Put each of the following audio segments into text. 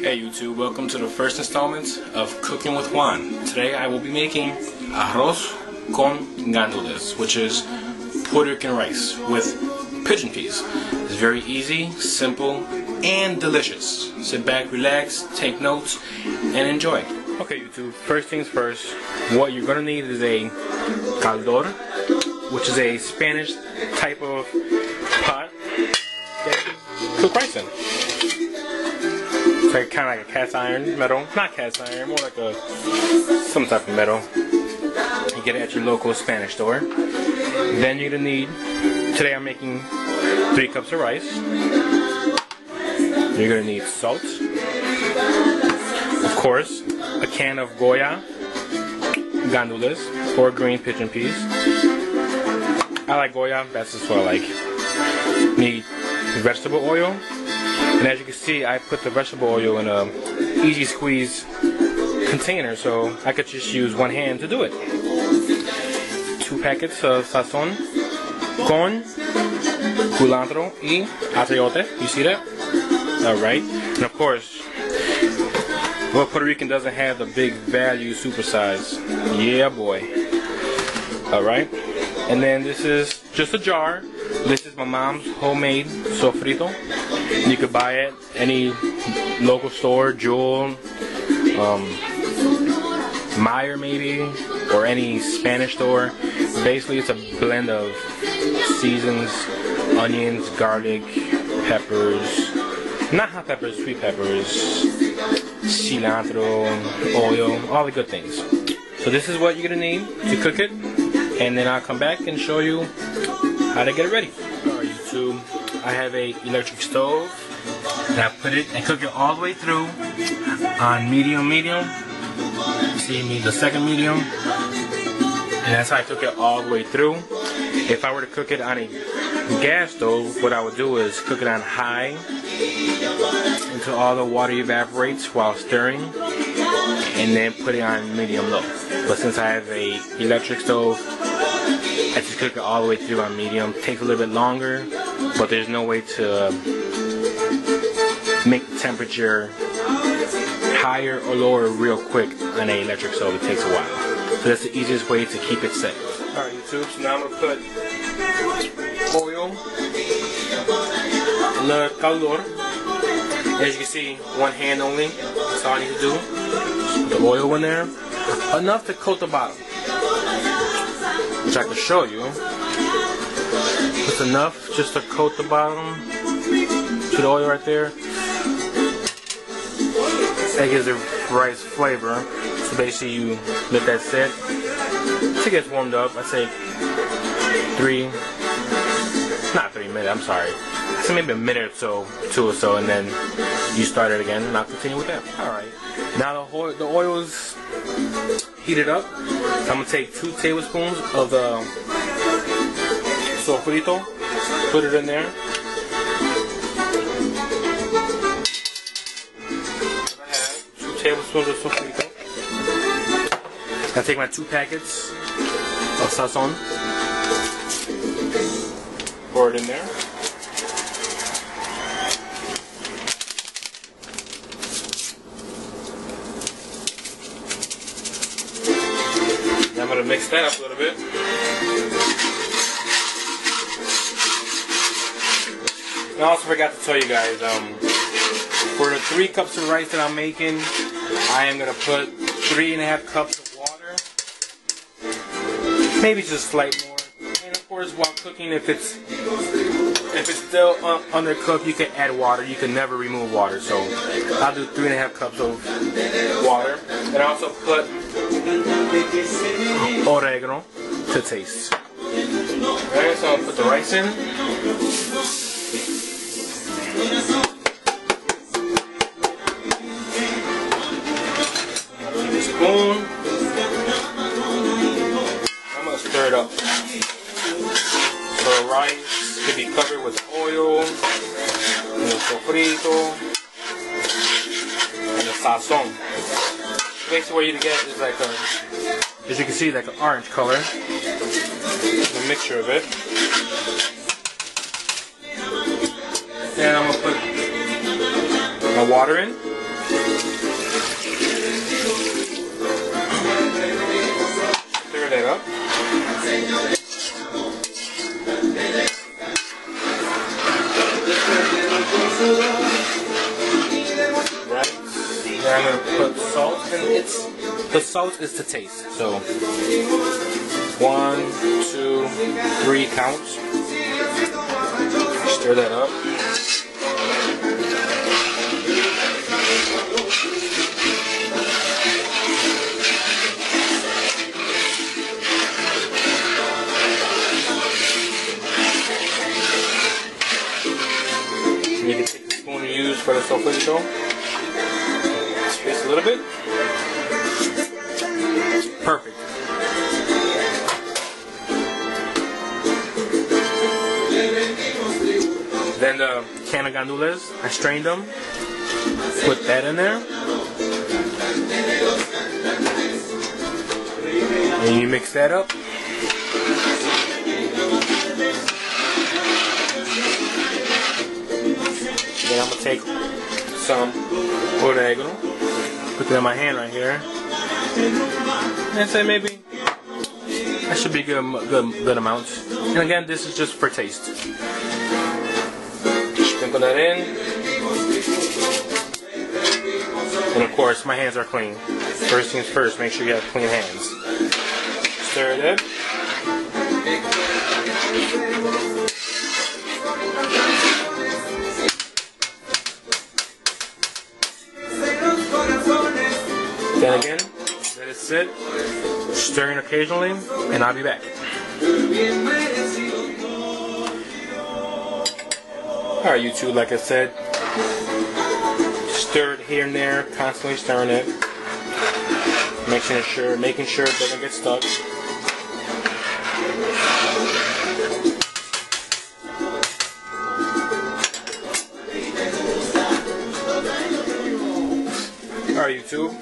Hey YouTube, welcome to the first installment of Cooking with Juan. Today I will be making Arroz con Gandules, which is Puerto Rican rice with pigeon peas. It's very easy, simple, and delicious. Sit back, relax, take notes, and enjoy. Okay YouTube, first things first, what you're going to need is a caldor, which is a Spanish type of pot that you cook rice in. It's like, kind of like a cast iron metal, not cast iron, more like some type of metal. You get it at your local Spanish store. Then you're gonna need, today I'm making 3 cups of rice. You're gonna need salt, of course, a can of Goya Gandules or green pigeon peas. I like Goya, that's just what I like. Need vegetable oil. And as you can see, I put the vegetable oil in a easy squeeze container, so I could just use one hand to do it. 2 packets of sazon con culantro y achayote. You see that? Alright. And of course, well, Puerto Rican doesn't have the big value supersize. Yeah, boy. Alright. And then this is just a jar. This is my mom's homemade sofrito. You could buy it any local store, Jewel, Meyer maybe, or any Spanish store. Basically, it's a blend of seasons, onions, garlic, peppers, not hot peppers, sweet peppers, cilantro, oil, all the good things. So this is what you're gonna need to cook it, and then I'll come back and show you how to get it ready. Alright YouTube, I have a electric stove and I put it and cook it all the way through on medium. See me, the second medium, and that's how I cook it all the way through. If I were to cook it on a gas stove, what I would do is cook it on high until all the water evaporates while stirring, and then put it on medium low. But since I have a electric stove, I just cook it all the way through on medium. Takes a little bit longer, but there's no way to make the temperature higher or lower real quick on an electric stove. It takes a while. So that's the easiest way to keep it safe. Alright YouTube, so now I'm going to put oil in the caldor. As you can see, one hand only. That's all I need to do. Just put the oil in there. Enough to coat the bottom, which I can show you. It's enough just to coat the bottom. See the oil right there? That gives the rice flavor. So basically you let that sit. It gets warmed up. I'd say not 3 minutes, I'm sorry. I'd say maybe a minute or so, 2 or so, and then you start it again, and I'll continue with that. Alright. Now the oil is heated up. So I'm going to take 2 tablespoons of the sofrito, put it in there. I have 2 tablespoons of sofrito. I take my 2 packets of sazon, pour it in there. I'm going to mix that up a little bit. And I also forgot to tell you guys, for the 3 cups of rice that I'm making, I am going to put 3.5 cups of water. Maybe just slight more. And of course, while cooking, if it's still undercooked, you can add water. You can never remove water. So I'll do 3.5 cups of water. And I also put oregano to taste. Alright, so I'll put the rice in. Take a spoon. I'm going to stir it up. So the rice should be covered with oil, and the sofrito, and the sazon. Basically what you get is like a, as you can see, like an orange color. It's a mixture of it. And I'm going to put my water in. that up. Right. Then I'm gonna put salt, and the salt is to taste. So 1, 2, 3 counts. Stir that up. You can take the spoon you use for the sofrito. Space a little bit. Perfect. Then the can of gandules, I strained them. Put that in there. And you mix that up. Then I'm gonna take some oregano, put that in my hand right here, and say maybe that should be good amount. And again, this is just for taste. Sprinkle that in, and of course my hands are clean. First things first, make sure you have clean hands. Stir it in. Then again, let it sit, stirring occasionally, and I'll be back. Alright, YouTube, like I said, stir it here and there, constantly stirring it, making sure it doesn't get stuck. Alright, YouTube,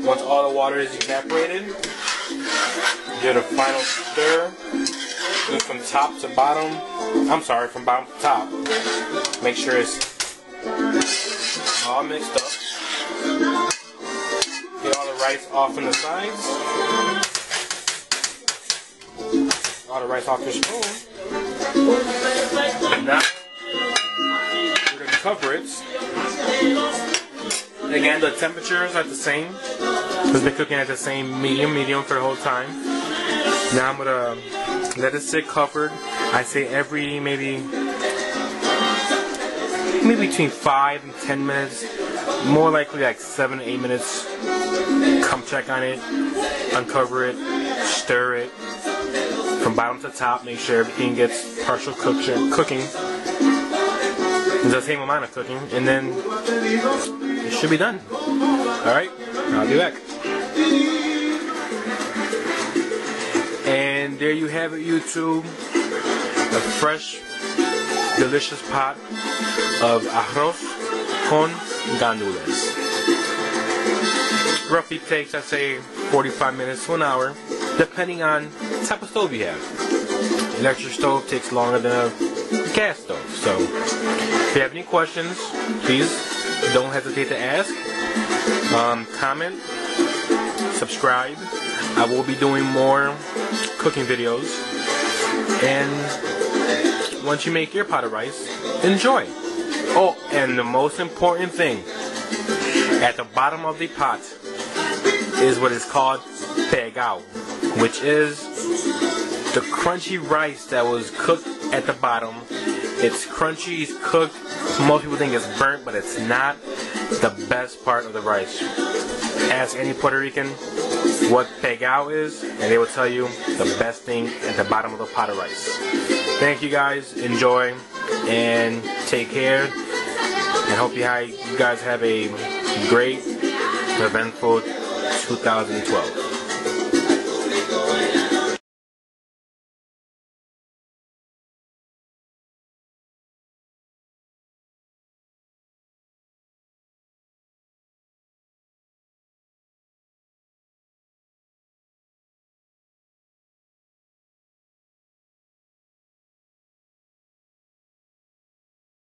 once all the water is evaporated, give it a final stir, do from top to bottom, from bottom to top, make sure it's all mixed up, get all the rice off on the sides, all the rice off the spoon, and now we're going to cover it. Again, the temperatures are the same. We've been cooking at the same medium for the whole time. Now I'm gonna let it sit covered. I say every maybe between 5 and 10 minutes. More likely like 7 to 8 minutes. Come check on it, uncover it, stir it from bottom to top. Make sure everything gets partial cooking. The same amount of cooking, and then it should be done. Alright, I'll be back. And there you have it, YouTube. A fresh, delicious pot of arroz con gandules. Roughly takes, I'd say, 45 minutes to an hour, depending on the type of stove you have. Electric stove takes longer than a gas stove. So, if you have any questions, please don't hesitate to ask. Comment, subscribe. I will be doing more cooking videos. And once you make your pot of rice, enjoy. Oh, and the most important thing, at the bottom of the pot is what is called pegao, which is the crunchy rice that was cooked at the bottom. It's crunchy, it's cooked. Most people think it's burnt, but it's not. The best part of the rice. Ask any Puerto Rican what pegao is, and they will tell you the best thing at the bottom of the pot of rice. Thank you guys. Enjoy and take care. And hope you guys have a great, eventful 2012.